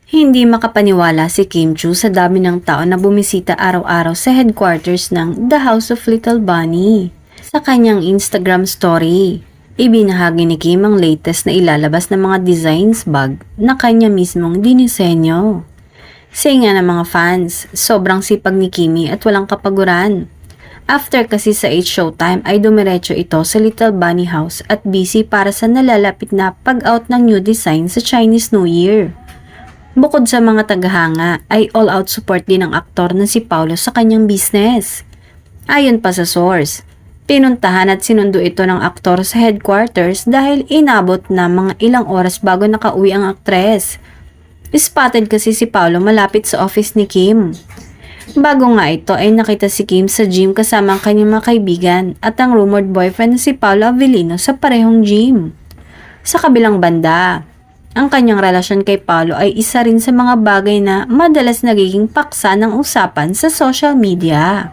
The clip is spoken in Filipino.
Hindi makapaniwala si Kim Chu sa dami ng tao na bumisita araw-araw sa headquarters ng The House of Little Bunny. Sa kanyang Instagram story, ibinahagi ni Kim ang latest na ilalabas na mga designs bag na kanya mismong dinisenyo. Singa ng mga fans, sobrang sipag ni Kimi at walang kapaguran. After kasi sa 8 Showtime ay dumiretso ito sa Little Bunny House at busy para sa nalalapit na pag-out ng new design sa Chinese New Year. Bukod sa mga tagahanga, ay all-out support din ng aktor na si Paolo sa kanyang business. Ayon pa sa source, pinuntahan at sinundo ito ng aktor sa headquarters dahil inabot na mga ilang oras bago nakauwi ang aktres. Spotted kasi si Paolo malapit sa office ni Kim. Bago nga ito ay nakita si Kim sa gym kasama ang kanyang mga kaibigan at ang rumored boyfriend na si Paolo Avellino sa parehong gym. Sa kabilang banda, ang kanyang relasyon kay Paolo ay isa rin sa mga bagay na madalas nagiging paksa ng usapan sa social media.